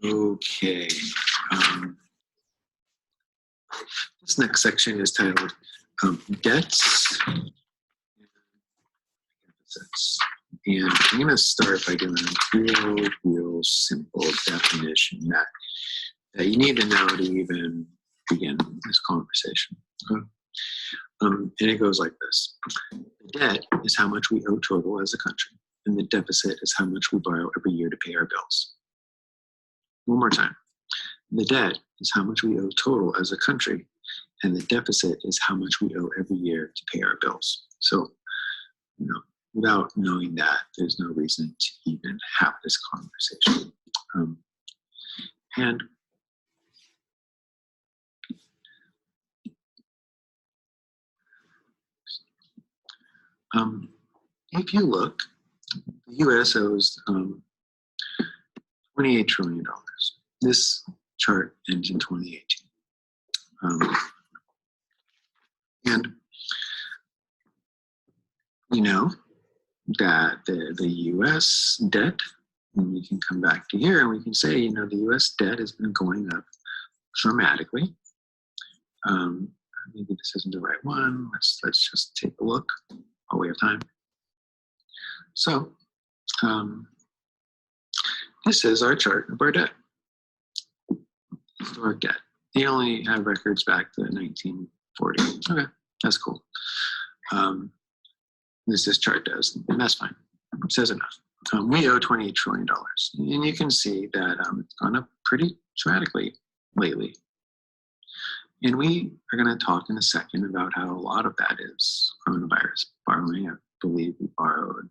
Okay. This next section is titled Debts and Deficits. And I'm going to start by doing a real simple definition that you need to know to even begin this conversation. Okay? And it goes like this. The debt is how much we owe total as a country, and the deficit is how much we borrow every year to pay our bills. One more time. The debt is how much we owe total as a country, and the deficit is how much we owe every year to pay our bills. So, without knowing that, there's no reason to even have this conversation. And if you look, the U.S. owes $28 trillion. This chart ends in 2018. And we know that the U.S. debt, and we can come back to here and we can say, the U.S. debt has been going up dramatically. Maybe this isn't the right one. Let's just take a look while we have time. So this is our chart of our debt, historic debt. They only have records back to 1940. Okay, that's cool. This chart does, and that's fine. It says enough. We owe $28 trillion, and you can see that it's gone up pretty dramatically lately. And we are going to talk in a second about how a lot of that is coronavirus borrowing. I believe we borrowed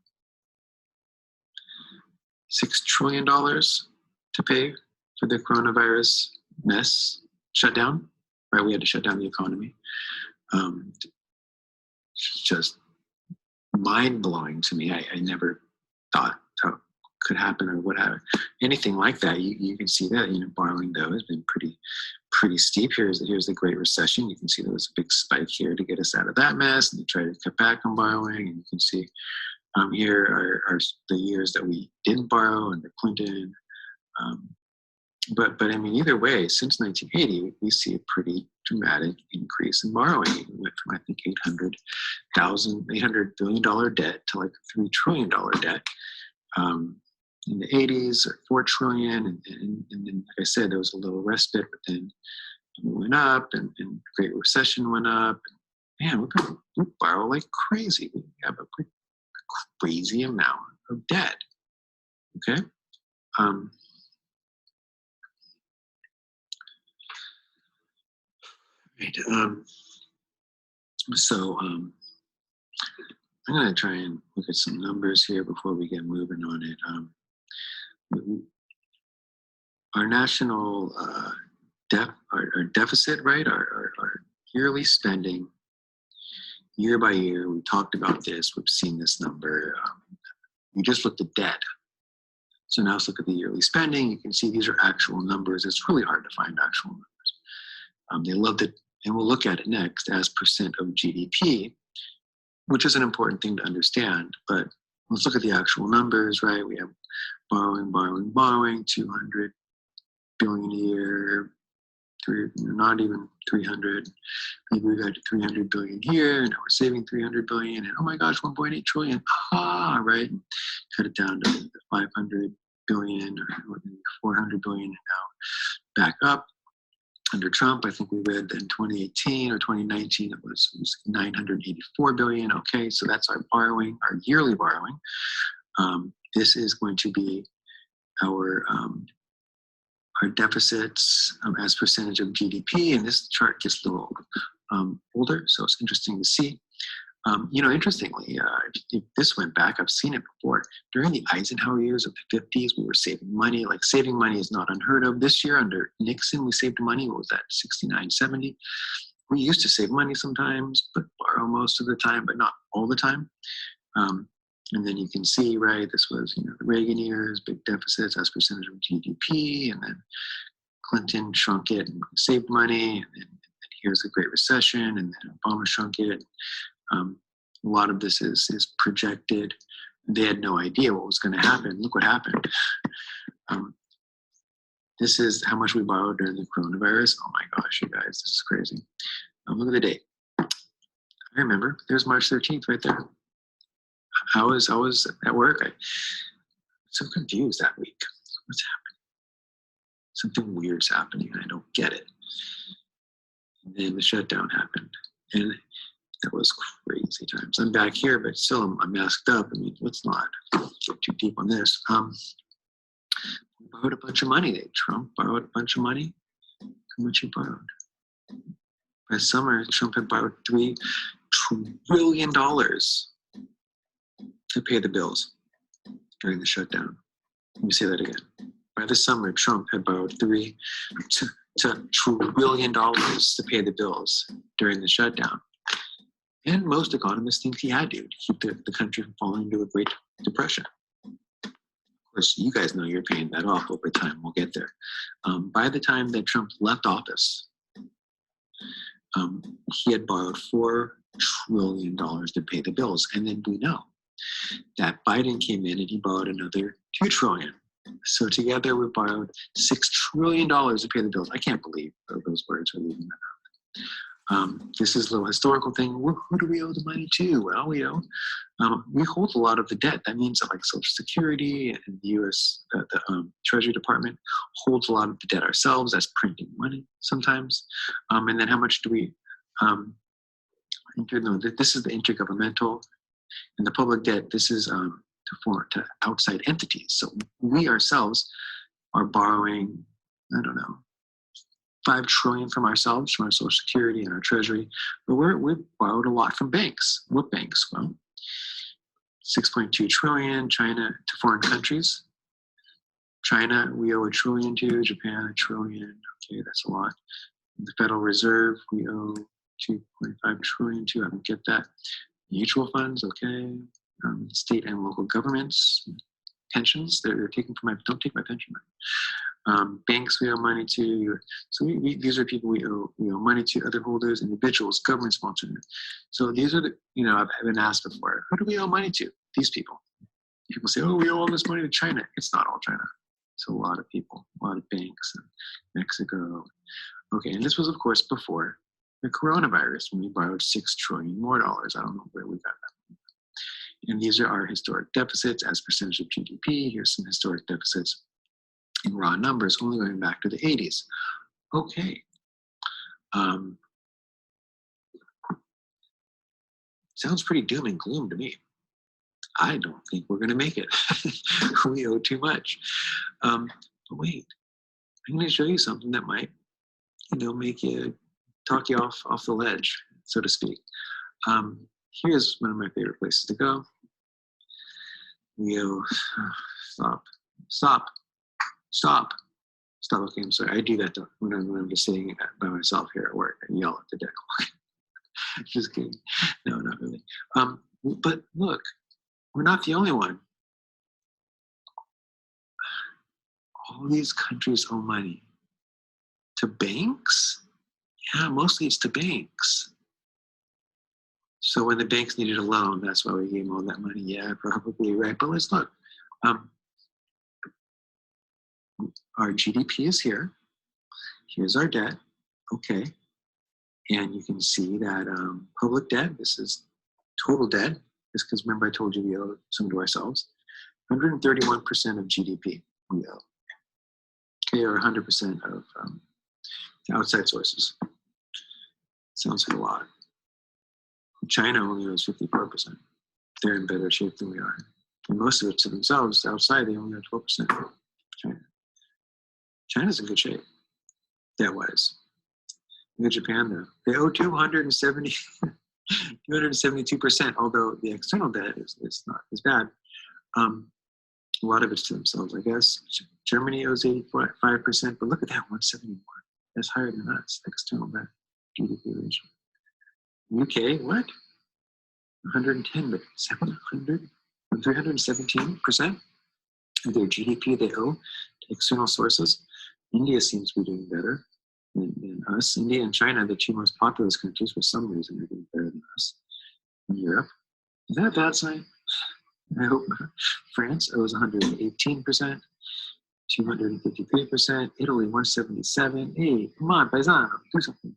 $6 trillion to pay for the coronavirus mess shutdown, right? We had to shut down the economy. Just mind-blowing to me. I never thought that could happen or whatever. Anything like that, you can see that, borrowing though has been pretty steep. Here's the Great Recession. You can see there was a big spike here to get us out of that mess, and they tried to cut back on borrowing. And you can see here are the years that we didn't borrow under Clinton. But I mean, either way, since 1980, we see a pretty dramatic increase in borrowing. It went from, I think, $800 billion debt to like a $3 trillion debt. In the 80s, or $4 trillion, and then, like I said, there was a little respite, but then it went up, and the Great Recession went up. And man, we borrow like crazy. We have a crazy amount of debt. Okay. Right. So I'm going to try and look at some numbers here before we get moving on it. Our national our deficit, right? Our yearly spending, year by year. We talked about this. We've seen this number. We just looked at debt. So now let's look at the yearly spending. You can see these are actual numbers. It's really hard to find actual numbers. They loved it. And we'll look at it next as percent of GDP, which is an important thing to understand. But let's look at the actual numbers, right? We have borrowing, 200 billion a year, not even 300. Maybe we got to 300 billion here, and now we're saving 300 billion, and oh my gosh, 1.8 trillion, right? Cut it down to 500 billion or 400 billion, and now back up. Under Trump, I think we read that in 2018 or 2019, it was 984 billion. Okay, so that's our borrowing, our yearly borrowing. This is going to be our deficits as percentage of GDP, and this chart gets a little older, so it's interesting to see. Interestingly, if this went back, I've seen it before. During the Eisenhower years of the 50s, we were saving money. Like, saving money is not unheard of. This year under Nixon, we saved money. What was that, 69, 70? We used to save money sometimes, but borrow most of the time, but not all the time. And then you can see, right, this was, the Reagan years, big deficits as percentage of GDP, and then Clinton shrunk it and saved money, and then here's the Great Recession, and then Obama shrunk it. A lot of this is projected. They had no idea what was going to happen. Look what happened. This is how much we borrowed during the coronavirus. Oh my gosh, you guys, this is crazy. Look at the date. I remember. There's March 13th right there. I was at work. I was so confused that week. What's happening? Something weird's happening. I don't get it. And then the shutdown happened. And that was crazy times. I'm back here, but still I'm masked up. I mean, let's not get too deep on this. We borrowed a bunch of money. Trump borrowed a bunch of money. How much he borrowed? By summer, Trump had borrowed $3 trillion to pay the bills during the shutdown. Let me say that again. By the summer, Trump had borrowed $3 trillion to pay the bills during the shutdown. And most economists think he had to keep the country from falling into a Great Depression. Of course, you guys know you're paying that off over time. We'll get there. By the time that Trump left office, he had borrowed $4 trillion to pay the bills. And then we know that Biden came in and he borrowed another $2 trillion. So together we borrowed $6 trillion to pay the bills. I can't believe those words are leaving my mouth. This is a little historical thing. Who do we owe the money to? Well, we hold a lot of the debt. That means that like Social Security and the U.S. Treasury Department holds a lot of the debt ourselves. That's printing money sometimes. And then how much do we? This is the intergovernmental, and the public debt. This is to outside entities. So we ourselves are borrowing, I don't know, $5 trillion from ourselves, from our Social Security and our Treasury, but we've borrowed a lot from banks. What banks? Well, $6.2 trillion, China to foreign countries. China, we owe $1 trillion to, Japan $1 trillion, okay, that's a lot. The Federal Reserve, we owe $2.5 trillion to, I don't get that. Mutual funds, okay. State and local governments, pensions, they're taking from don't take my pension money. Banks we owe money to. So these are people we owe money to, other holders, individuals, government sponsored. So these are I've been asked before, who do we owe money to? These people. People say, oh, we owe all this money to China. It's not all China. It's a lot of people, a lot of banks, and Mexico. Okay, and this was, of course, before the coronavirus, when we borrowed $6 trillion more dollars. I don't know where we got that. And these are our historic deficits as percentage of GDP. Here's some historic deficits in raw numbers, only going back to the 80s. Okay. Sounds pretty doom and gloom to me. I don't think we're going to make it. We owe too much. But wait, I'm going to show you something that might, make you talk you off the ledge, so to speak. Here's one of my favorite places to go. We owe, stop. Okay, I'm sorry. I do that when I'm just sitting by myself here at work. I yell at the deck. Just kidding. No, not really. But look, we're not the only one. All these countries owe money to banks. Yeah, mostly it's to banks. So when the banks needed a loan, that's why we gave them all that money. Yeah, probably right. But let's look. Our GDP is here. Here's our debt. Okay. And you can see that public debt, this is total debt. This because remember I told you we owe some to ourselves. 131% of GDP we owe. Okay, or 100% of outside sources. Sounds like a lot. China only owes 54%. They're in better shape than we are. And most of it to themselves, outside, they only owe 12%. China's in good shape, debt-wise. Look at Japan, though. They owe 272%, although the external debt is not as bad. A lot of it's to themselves, I guess. Germany owes 85%, but look at that, 171. That's higher than us, external debt, GDP ratio. UK, what? 110, but 317% of their GDP they owe to external sources. India seems to be doing better than us. India and China, the two most populous countries, for some reason, are doing better than us. In Europe, is that a bad sign? I hope not. France owes 118%. 253%. Italy, 177. Hey, come on, paisano, do something.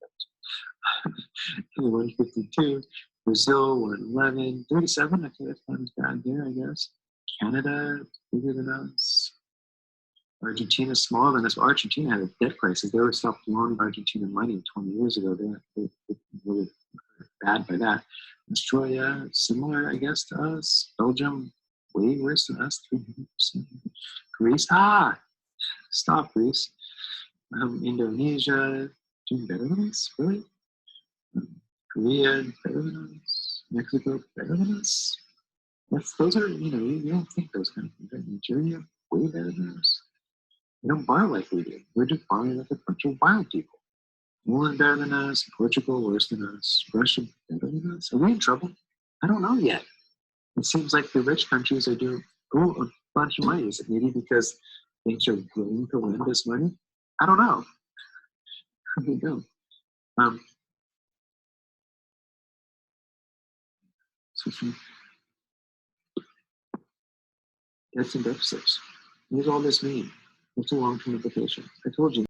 Italy, 152. Brazil, 111. 37. I think that's not as bad there, I guess. Canada, bigger than us. Argentina, smaller than us. Argentina had a debt crisis. They were stopped loaning Argentina money 20 years ago. They really bad by that. Australia, similar, I guess, to us. Belgium, way worse than us, 300%. Greece, stop, Greece. Indonesia, doing better than us, really? Korea, better than us. Mexico, better than us. Those are, you don't think those kind of things, right? Nigeria, way better than us. They don't borrow like we do. We're just borrowing like a bunch of wild people. England better than us. Portugal worse than us. Russia better than us. Are we in trouble? I don't know yet. It seems like the rich countries are doing a bunch of money. Is it maybe because banks are willing to lend us money? I don't know. They don't. So debts and deficits. What does all this mean? What's the long-term implication? I told you.